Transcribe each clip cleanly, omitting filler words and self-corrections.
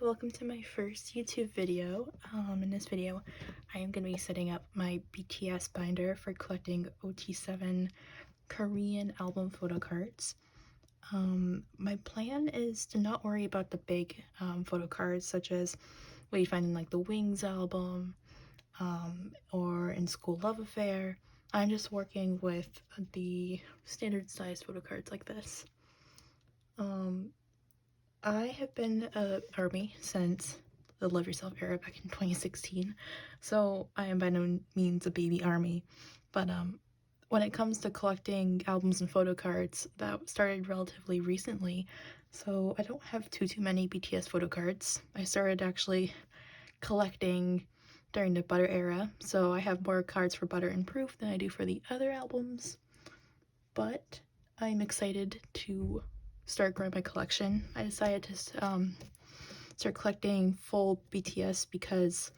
welcome to my first YouTube video. In this video, I am going to be setting up my BTS binder for collecting OT7 Korean album photo cards. My plan is to not worry about the big photo cards, such as what you find in like the Wings album or in School Love Affair. I'm just working with the standard size photo cards like this. I have been a ARMY since the Love Yourself era back in 2016, so I am by no means a baby ARMY, but when it comes to collecting albums and photo cards, that started relatively recently, so I don't have too many BTS photo cards. I started actually collecting during the Butter era, so I have more cards for Butter and Proof than I do for the other albums, but I'm excited to start growing my collection. I decided to start collecting full BTS because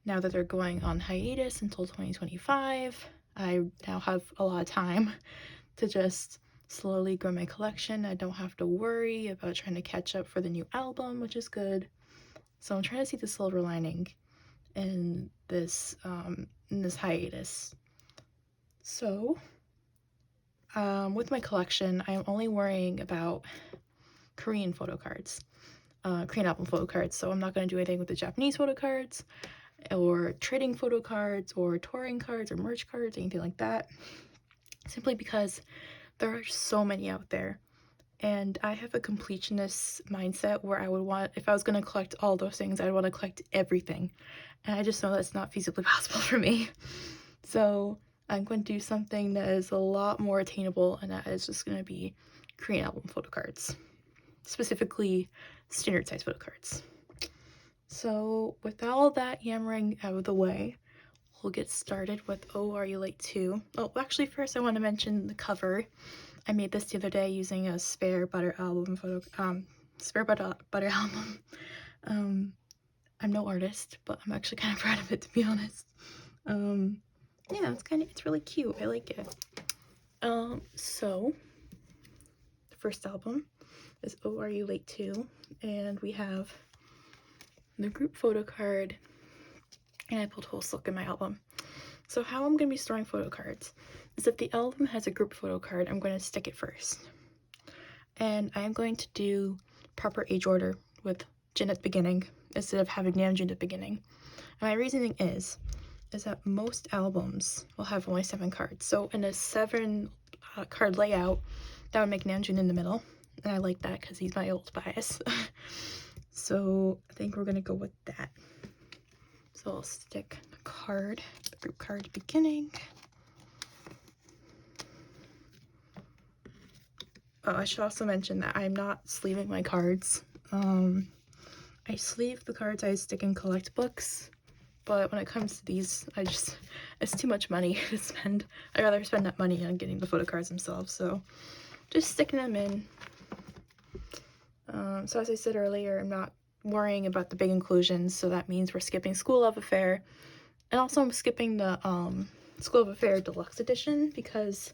now that they're going on hiatus until 2025, I now have a lot of time to just slowly grow my collection. I don't have to worry about trying to catch up for the new album, which is good. So I'm trying to see the silver lining in this hiatus. So with my collection, I'm only worrying about Korean photo cards, Korean album photo cards, so I'm not going to do anything with the Japanese photo cards, or trading photo cards, or touring cards, or merch cards, anything like that, simply because there are so many out there, and I have a completionist mindset where I would want, if I was going to collect all those things, I'd want to collect everything, and I just know that's not feasibly possible for me, so I'm going to do something that is a lot more attainable, and that is just going to be Korean album photo cards, specifically standard size photo cards. So with all that yammering out of the way, we'll get started with Oh Are You Late Too? Oh, actually first I want to mention the cover. I made this the other day using a spare butter album butter album. I'm no artist, but I'm actually kind of proud of it, to be honest. Yeah, it's really cute. I like it. So the first album is Oh Are You Late Too? And we have the group photo card, and I pulled whole silk in my album. So how I'm going to be storing photo cards is if the album has a group photo card, I'm going to stick it first. And I'm going to do proper age order with Jin at the beginning instead of having Namjoon at the beginning. And my reasoning is that most albums will have only 7 cards. So in a 7 card layout, that would make Namjoon in the middle. And I like that because he's my old bias. So I think we're going to go with that. So I'll stick the group card at the beginning. Oh, I should also mention that I'm not sleeving my cards. I sleeve the cards I stick in collect books, but when it comes to these, it's too much money to spend. I'd rather spend that money on getting the photo cards themselves, so just sticking them in. So as I said earlier, I'm not worrying about the big inclusions, so that means we're skipping School Love Affair, and also I'm skipping the School Love Affair Deluxe Edition because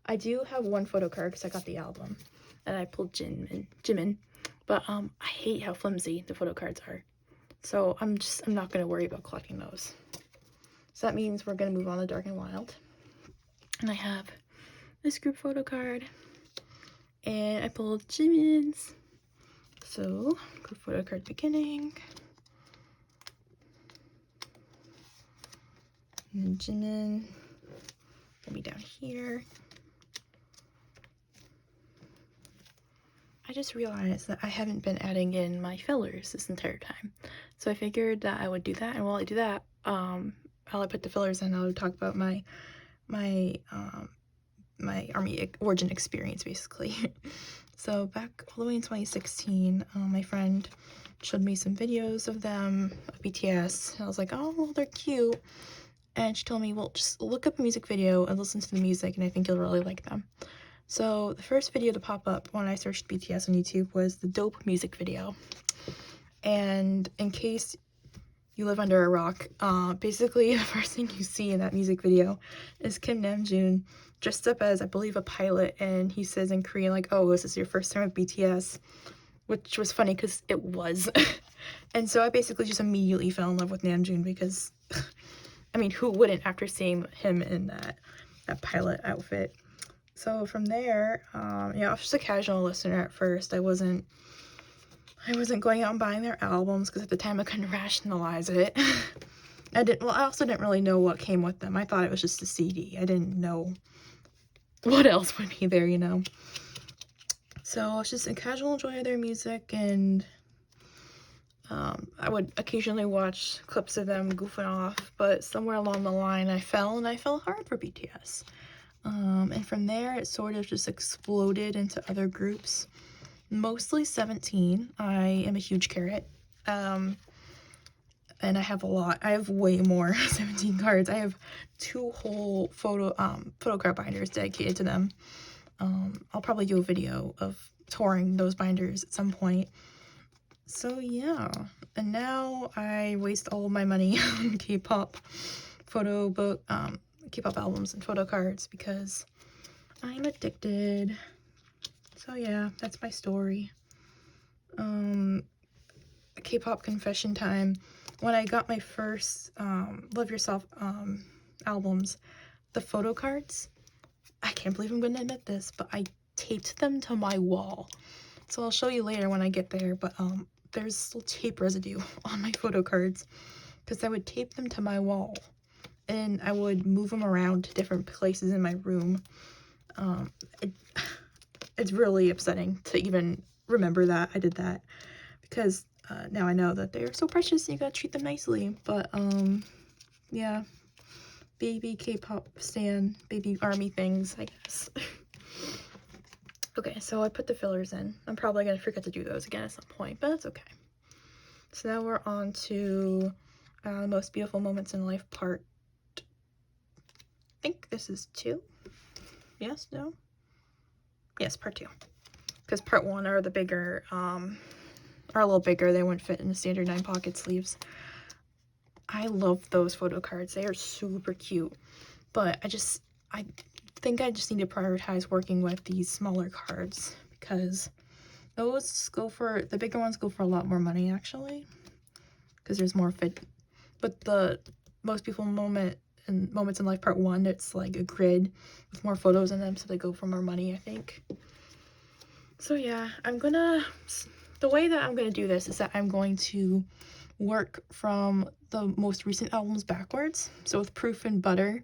I do have one photo card because I got the album, and I pulled Jimin, but I hate how flimsy the photo cards are, so I'm not going to worry about collecting those. So that means we're going to move on to Dark and Wild, and I have this group photo card, and I pulled Jimin's. So, group photo card beginning. And then Jimin will be down here. I just realized that I haven't been adding in my fillers this entire time. So I figured that I would do that, and while I do that, while I put the fillers in, I'll talk about my ARMY origin experience, basically. So back all the way in 2016, my friend showed me some videos of them, of BTS. I was like, oh, well, they're cute. And she told me, well, just look up a music video and listen to the music, and I think you'll really like them. So the first video to pop up when I searched BTS on YouTube was the Dope music video. And in case you live under a rock, basically the first thing you see in that music video is Kim Namjoon dressed up as, I believe, a pilot, and he says in Korean, like, oh, is this your first time with BTS? which was funny because it was. And so I basically just immediately fell in love with Namjoon because, I mean, who wouldn't after seeing him in that pilot outfit? So from there, yeah, I was just a casual listener at first. I wasn't going out and buying their albums because at the time I couldn't rationalize it. I also didn't really know what came with them. I thought it was just a CD. I didn't know what else would be there, you know. So I was just a casual enjoyer of their music, and I would occasionally watch clips of them goofing off, but somewhere along the line I fell hard for BTS. And from there it sort of just exploded into other groups, mostly 17. I am a huge carrot, and I have way more 17 cards. I have 2 whole Photocard binders dedicated to them. I'll probably do a video of touring those binders at some point. So yeah, and now I waste all of my money on K-pop K-pop albums and photo cards because I'm addicted. So yeah, that's my story. K-pop confession time. When I got my first Love Yourself albums, the photo cards, I can't believe I'm going to admit this, but I taped them to my wall. So I'll show you later when I get there, but there's still tape residue on my photo cards because I would tape them to my wall and I would move them around to different places in my room. It's really upsetting to even remember that I did that because now I know that they're so precious and you gotta treat them nicely. But yeah, baby K-pop stan, baby army things, I guess. Okay, so I put the fillers in. I'm probably gonna forget to do those again at some point, but that's okay. So now we're on to the most beautiful moments in life part. I think this is 2. Yes, no? Yes, part 2. Because part 1 are the bigger, are a little bigger. They wouldn't fit in the standard 9 pocket sleeves. I love those photo cards. They are super cute. But I think I just need to prioritize working with these smaller cards because those the bigger ones go for a lot more money actually because there's more fit. But the most beautiful moments in life part 1, it's like a grid with more photos in them, so they go for more money, I think. So yeah, the way that I'm gonna do this is that I'm going to work from the most recent albums backwards. So with Proof and Butter,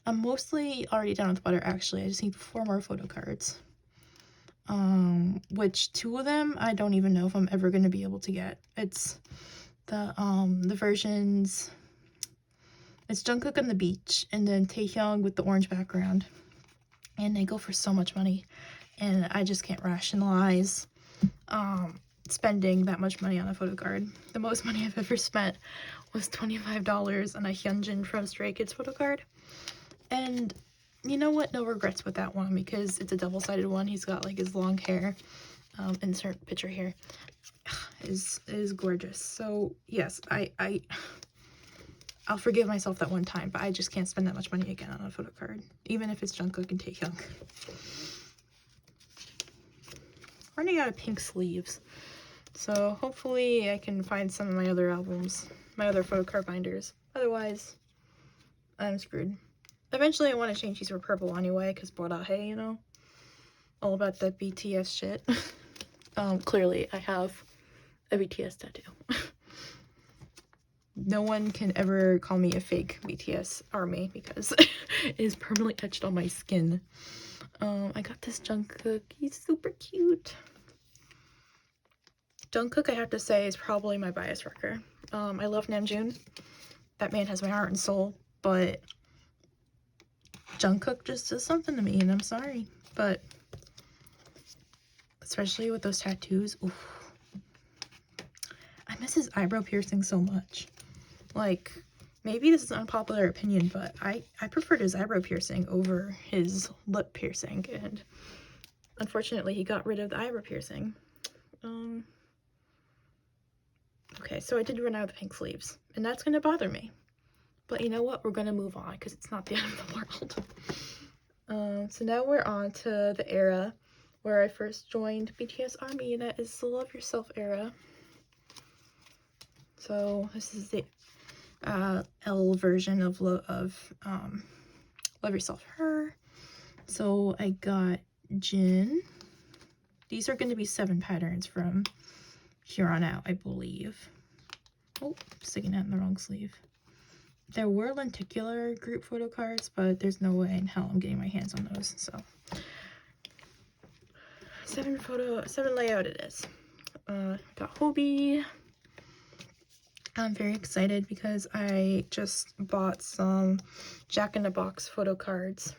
I'm mostly already done with Butter actually. I just need 4 more photo cards. Which 2 of them I don't even know if I'm ever gonna be able to get. It's the versions. It's Jungkook on the beach and then Taehyung with the orange background. And they go for so much money. And I just can't rationalize spending that much money on a photo card. The most money I've ever spent was $25 on a Hyunjin from Stray Kids photo card. And you know what? No regrets with that one because it's a double-sided one. He's got like his long hair. Insert picture here. Is gorgeous. So yes, I'll forgive myself that one time, but I just can't spend that much money again on a photo card, even if it's Jungkook and Taehyung. Running out of pink sleeves, so hopefully I can find some of my other albums, my other photo card binders. Otherwise, I'm screwed. Eventually, I want to change these for purple anyway, because Borahae, you know, all about that BTS shit. Clearly, I have a BTS tattoo. No one can ever call me a fake BTS army because it is permanently etched on my skin. I got this Jungkook. He's super cute. Jungkook, I have to say, is probably my bias wrecker. I love Namjoon. That man has my heart and soul, but Jungkook just does something to me, and I'm sorry. But especially with those tattoos, oof. I miss his eyebrow piercing so much. Like, maybe this is an unpopular opinion, but I preferred his eyebrow piercing over his lip piercing, and unfortunately he got rid of the eyebrow piercing. Okay, so I did run out of the pink sleeves, and that's gonna bother me. But you know what? We're gonna move on, because it's not the end of the world. So now we're on to the era where I first joined BTS Army, and that is the Love Yourself era. So this is the L version of Love Yourself Her. So I got Jin. These are going to be 7 patterns from here on out, I believe. Oh, sticking that in the wrong sleeve. There were lenticular group photo cards, but there's no way in hell I'm getting my hands on those. So 7 layout it is. Got Hobie. I'm very excited because I just bought some Jack in the Box photo cards.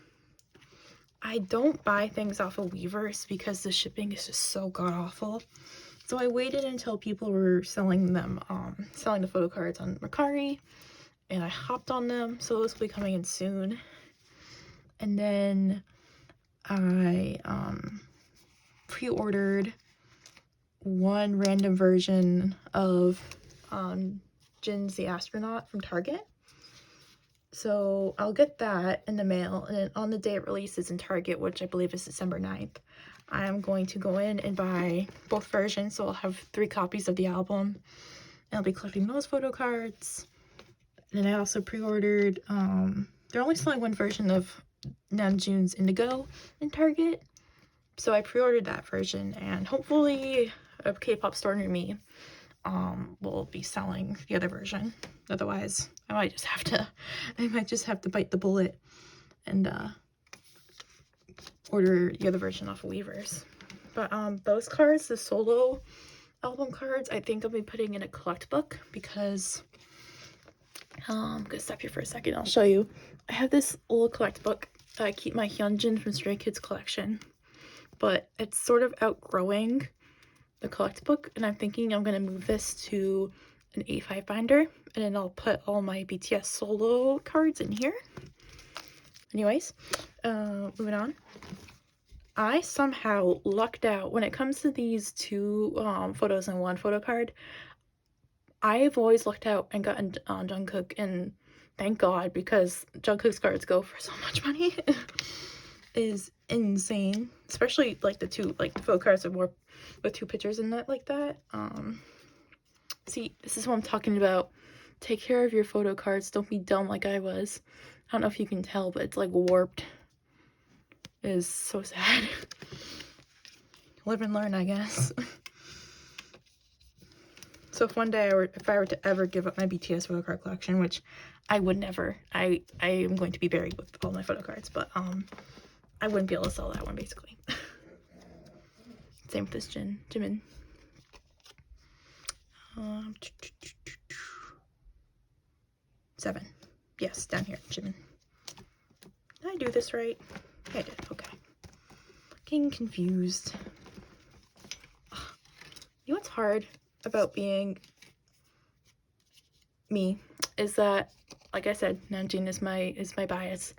I don't buy things off of Weavers because the shipping is just so god-awful. So I waited until people were selling them, selling the photo cards on Mercari, and I hopped on them, so those will be coming in soon. And then I pre-ordered one random version of Jin's the Astronaut from Target. So I'll get that in the mail, and then on the day it releases in Target, which I believe is December 9th, I am going to go in and buy both versions, so I'll have 3 copies of the album, and I'll be collecting those photo cards. And then I also pre-ordered, they're only selling one version of Namjoon's Indigo in Target, so I pre-ordered that version, and hopefully a K-pop store near me will be selling the other version. Otherwise, I might just have to bite the bullet and order the other version off of Weavers. But those cards, the solo album cards, I think I'll be putting in a collect book because I'm gonna stop here for a second. I'll show you. I have this little collect book that I keep my Hyunjin from Stray Kids collection, but it's sort of outgrowing the collect book, and I'm thinking I'm gonna move this to an A5 binder, and then I'll put all my BTS solo cards in here. Anyways, moving on. I somehow lucked out when it comes to these 2 photos and 1 photo card. I've always lucked out and gotten Jungkook, and thank God, because Jungkook's cards go for so much money. Is insane, especially like the 2 like the photo cards with 2 pictures in that like that. See, this is what I'm talking about. Take care of your photo cards. Don't be dumb like I was. I don't know if you can tell, but it's like warped. It is so sad. Live and learn, I guess. So if one day if I were to ever give up my BTS photo card collection, which I would never, I am going to be buried with all my photo cards, but I wouldn't be able to sell that one basically. Same with this Jimin. 7. Yes, down here, Jimin. Did I do this right? I did, okay. Getting confused. You know what's hard about being me is that, like I said, Namjoon is my bias,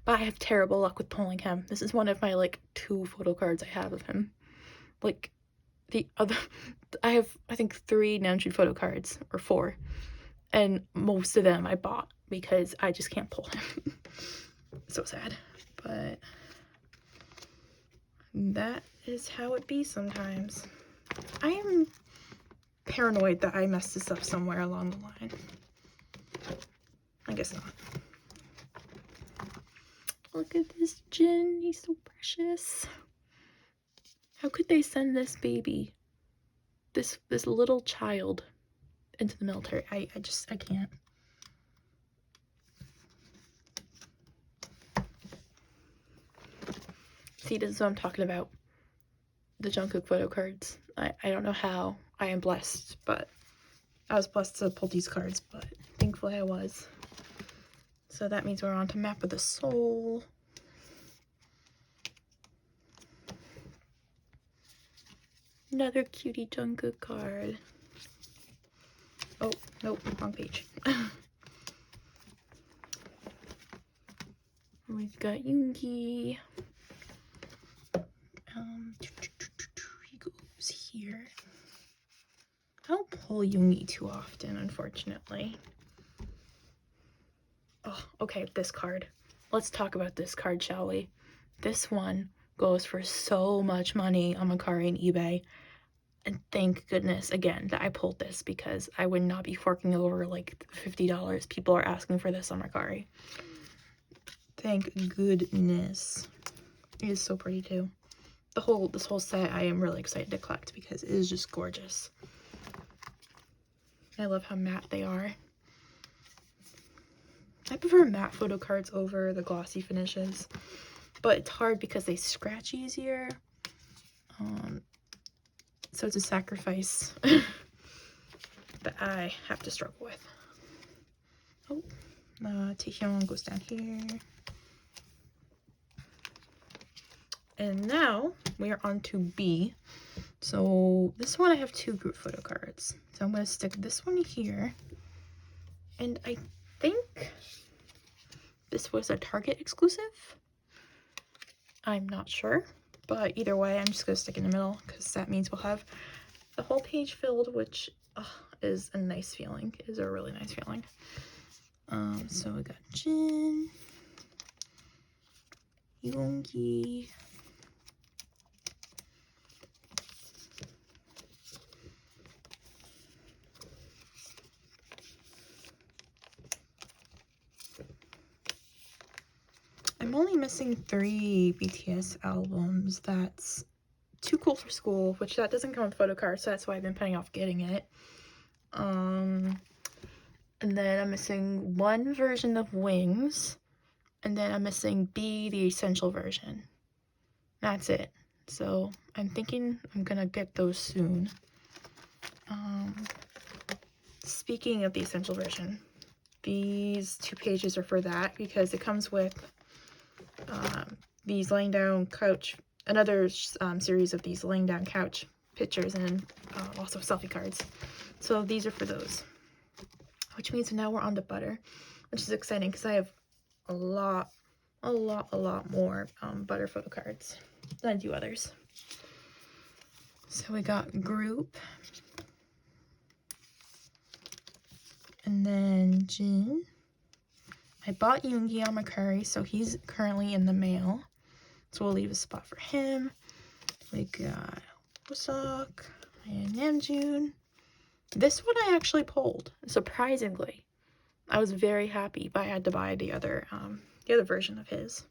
but I have terrible luck with pulling him. This is one of my like 2 photo cards I have of him. Like the other, I have I think 3 Namjoon photo cards, or 4, and most of them I bought because I just can't pull him. So sad, but that is how it be sometimes. I am paranoid that I messed this up somewhere along the line. I guess not. Look at this Jin, he's so precious. How could they send this baby, this little child, into the military? I can't. See, this is what I'm talking about. The Jungkook photo cards. I don't know how. I am blessed, but I was blessed to pull these cards, but thankfully I was. So that means we're on to Map of the Soul. Another cutie Jungkook card. Oh, nope, wrong page. We've got Yoongi. He goes here. I don't pull Yoongi too often, unfortunately. Oh, okay, this card. Let's talk about this card, shall we? This one goes for so much money on Mercari and eBay. And thank goodness, again, that I pulled this, because I would not be forking over like $50. People are asking for this on Mercari. Thank goodness. It is so pretty too. This whole set I am really excited to collect because it is just gorgeous. I love how matte they are. I prefer matte photo cards over the glossy finishes, but it's hard because they scratch easier. So it's a sacrifice that I have to struggle with. Oh, Taehyung goes down here. And now we are on to B. So this one I have 2 group photo cards. So I'm going to stick this one here. And I think this was a Target exclusive. I'm not sure. But either way, I'm just going to stick in the middle, because that means we'll have the whole page filled, which is a nice feeling. It is a really nice feeling. So we got Jin, Yoongi, I'm only missing 3 BTS albums. That's Too Cool for School, which that doesn't come with Photocard, so that's why I've been putting off getting it. And then I'm missing 1 version of Wings, and then I'm missing B, the essential version. That's it. So I'm thinking I'm gonna get those soon. Speaking of the essential version, these 2 pages are for that, because it comes with these laying down couch, another series of these laying down couch pictures, and also selfie cards. So these are for those, which means now we're on to butter, which is exciting because I have a lot more butter photo cards than I do others. So we got group, and then Jin. I bought Yoongi on Mercari, so he's currently in the mail. So we'll leave a spot for him. We got Wosok and Namjoon. This one I actually pulled, surprisingly. I was very happy, but I had to buy the other version of his.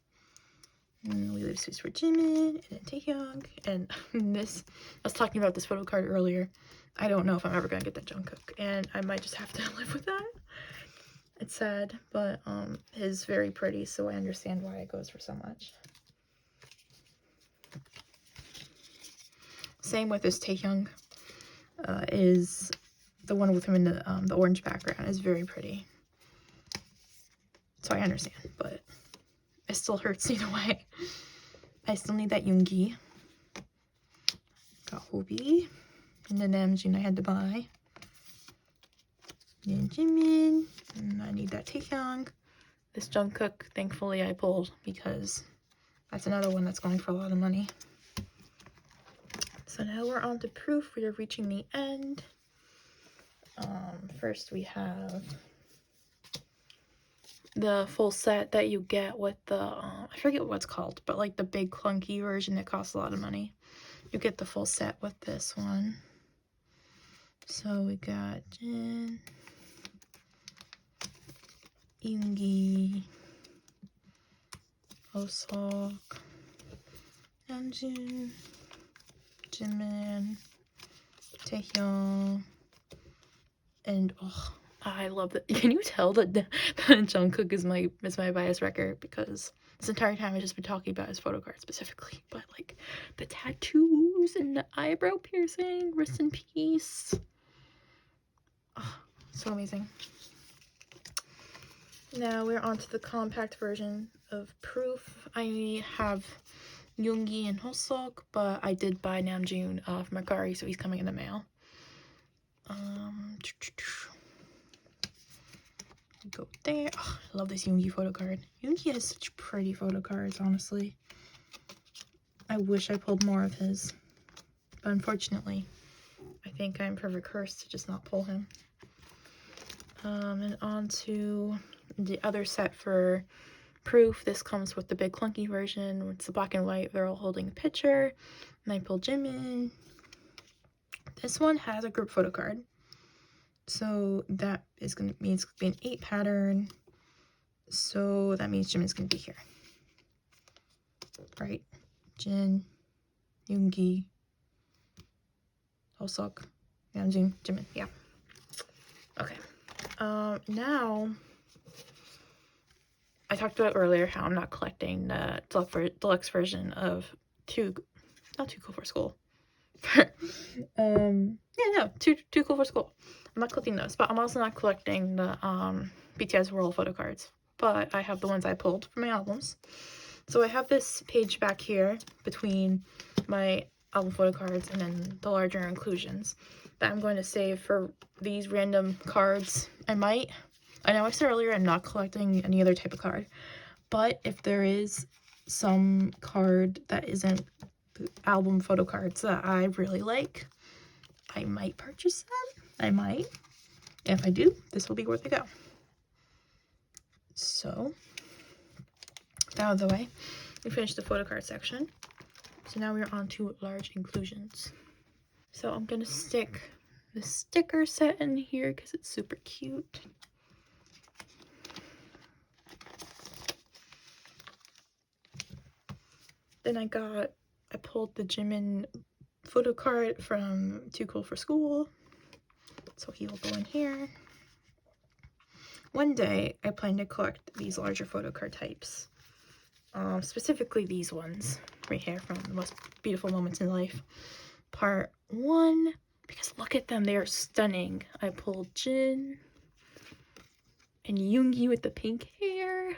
And we leave space for Jimin and then Taehyung. And this, I was talking about this photo card earlier. I don't know if I'm ever gonna get that Jungkook, and I might just have to live with that. It's sad, but it is very pretty, so I understand why it goes for so much. Same with this Taehyung. Is the one with him in the orange background is very pretty. So I understand, but it still hurts either way. I still need that Yoongi. Got Hobi. And the Namjoon I had to buy. And Jimin. And I need that Taehyung. This Jungkook, thankfully, I pulled, because that's another one that's going for a lot of money. So now we're on to proof. We are reaching the end. First we have the full set that you get with the, I forget what it's called, but like the big clunky version that costs a lot of money. You get the full set with this one. So we got Jin, Yoongi, Wosok, Namjoon, Jimin, Taehyung, and oh, I love that. Can you tell that Jungkook is my bias record, because this entire time I've just been talking about his photo card specifically, but like the tattoos and the eyebrow piercing, rest in peace. Oh, so amazing. Now we're on to the compact version of proof. I have Yoongi and Wosok, but I did buy Namjoon off Mercari, so he's coming in the mail. Go there. Oh, I love this Yoongi photo card. Yoongi has such pretty photo cards, honestly. I wish I pulled more of his, but unfortunately, I think I'm forever cursed to just not pull him. And on to the other set for proof. This comes with the big clunky version. It's the black and white. They're all holding a picture. And I pulled Jimin. This one has a group photo card. So that is going to mean it's going to be an 8 pattern. So that means Jimin's going to be here. Right? Jin, Yoongi, Hosok, Namjoon, Jimin. Yeah. Okay. Now, I talked about earlier how I'm not collecting the deluxe version of not Too Cool for School. Too Cool for School. I'm not collecting those, but I'm also not collecting the BTS World photo cards. But I have the ones I pulled from my albums. So I have this page back here between my album photo cards and then the larger inclusions that I'm going to save for these random cards. I know I said earlier I'm not collecting any other type of card, but if there is some card that isn't the album photo cards that I really like, I might purchase them. I might. If I do, this will be worth a go. So, out of the way, we finished the photo card section. So now we're on to large inclusions. So I'm gonna stick the sticker set in here because it's super cute. Then I pulled the Jimin photo card from Too Cool for School. So he will go in here. One day I plan to collect these larger photo card types. Specifically these ones right here from The Most Beautiful Moments in Life. Part 1. Because look at them, they are stunning. I pulled Jin and Yoongi with the pink hair.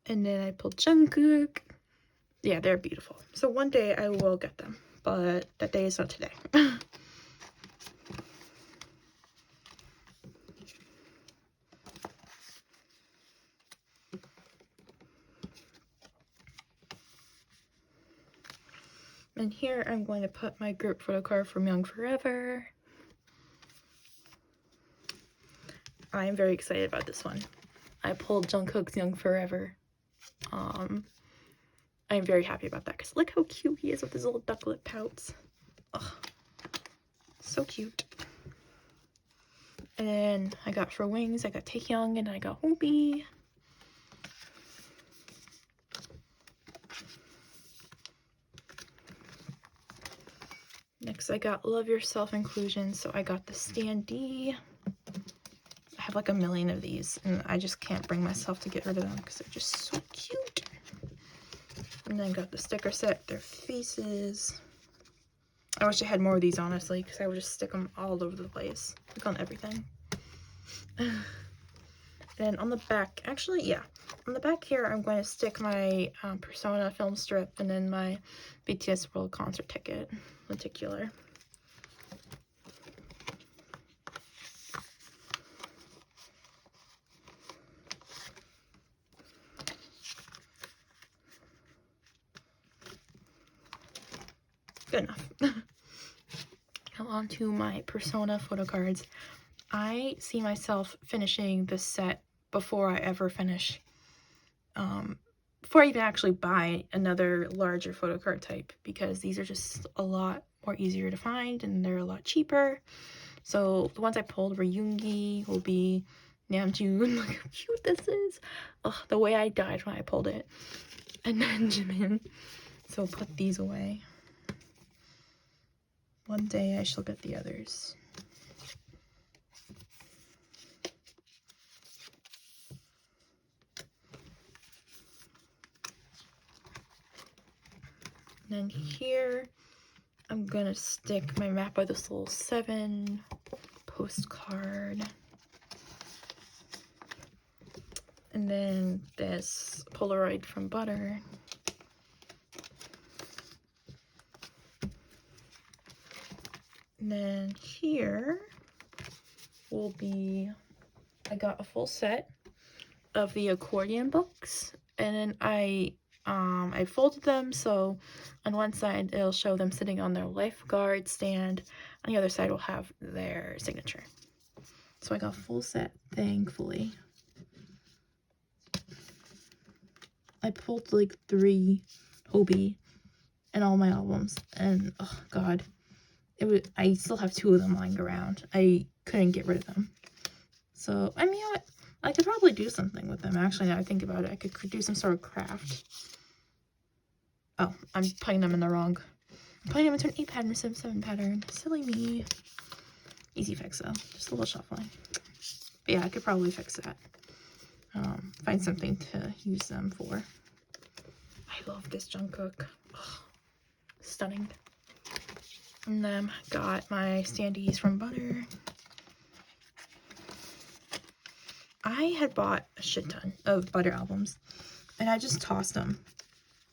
And then I pulled Jungkook. Yeah, they're beautiful. So one day I will get them, but that day is not today. And here I'm going to put my group photo card from Young Forever. I'm very excited about this one. I pulled Jungkook's Young Forever. I'm very happy about that because look how cute he is with his little ducklet pouts. Ugh, so cute. And then I got for wings, I got Taehyung and I got Hobi. Next I got Love Yourself inclusion, so I got the standee. I have like a million of these and I just can't bring myself to get rid of them because they're just so cute. And then I got the sticker set, their faces. I wish I had more of these honestly because I would just stick them all over the place, like on everything. And on the back, actually, yeah, on the back here I'm going to stick my Persona film strip and then my BTS World concert ticket lenticular. Good enough. Now on to my Persona photo cards. I see myself finishing this set before I ever finish, before I even actually buy another larger photo card type, because these are just a lot more easier to find and they're a lot cheaper. So the ones I pulled were Yoongi, will be Namjoon. Look how cute this is. Ugh, the way I died when I pulled it. And then Jimin. So put these away. One day I shall get the others. And then here, I'm gonna stick my map by the Soul 7 postcard. And then this Polaroid from Butter. And then here will be, I got a full set of the accordion books, and then I folded them so on one side it'll show them sitting on their lifeguard stand, on the other side will have their signature. So I got a full set, thankfully. I pulled like 3 Hobie in all my albums, and oh god, I still have 2 of them lying around. I couldn't get rid of them. So, I mean, I could probably do something with them. Actually, now I think about it, I could do some sort of craft. Oh, I'm putting them in the wrong. I'm putting them into an 8 pattern instead of 7 pattern. Silly me. Easy fix though. Just a little shuffling. But yeah, I could probably fix that. Find something to use them for. I love this Jungkook. Oh, stunning. And then got my standees from Butter. I had bought a shit ton of Butter albums, and I just tossed them.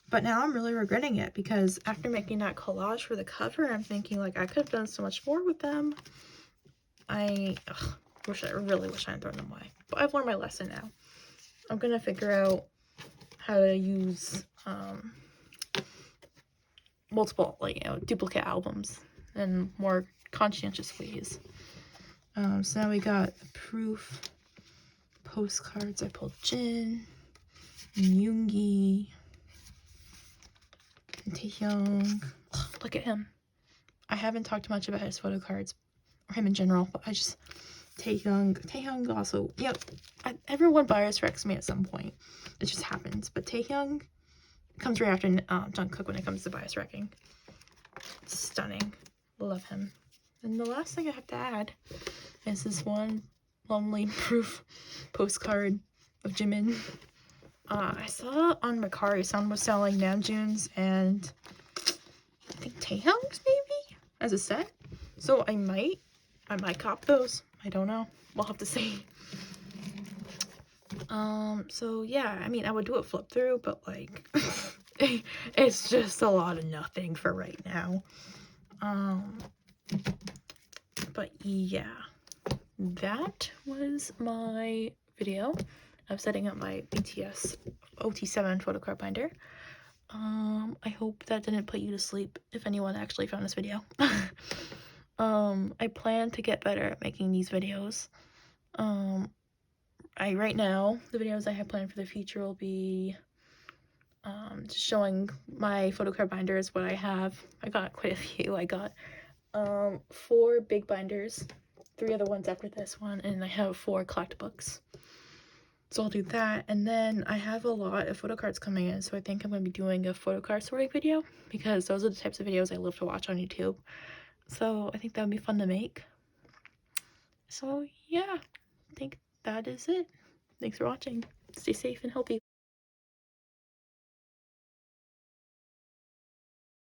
But now I'm really regretting it, because after making that collage for the cover, I'm thinking, like, I could have done so much more with them. I really wish I had thrown them away. But I've learned my lesson now. I'm gonna figure out how to use multiple, like, duplicate albums in more conscientious ways. So now we got proof postcards. I pulled Jin, Yoongi, and Taehyung. Look at him. I haven't talked much about his photo cards, or him in general, but I just... Taehyung also, everyone bias wrecks me at some point. It just happens. But Taehyung comes right after Jungkook when it comes to bias wrecking. Stunning. Love him. And the last thing I have to add is this one lonely proof postcard of Jimin. I saw on Mercari someone was selling Namjoon's and I think Taehyung's maybe as a set. So I might cop those. I don't know. We'll have to see. So yeah, I mean, I would do it flip through, but like, it's just a lot of nothing for right now. But yeah, that was my video of setting up my BTS OT7 photocard binder. I hope that didn't put you to sleep if anyone actually found this video. I plan to get better at making these videos. Right now, the videos I have planned for the future will be just showing my photocard binders, what I have. I got quite a few. I got 4 big binders, 3 other ones after this one, and I have 4 collect books. So I'll do that, and then I have a lot of photocards coming in, so I think I'm going to be doing a photocard sorting video, because those are the types of videos I love to watch on YouTube. So I think that would be fun to make. So yeah, I think that is it. Thanks for watching. Stay safe and healthy.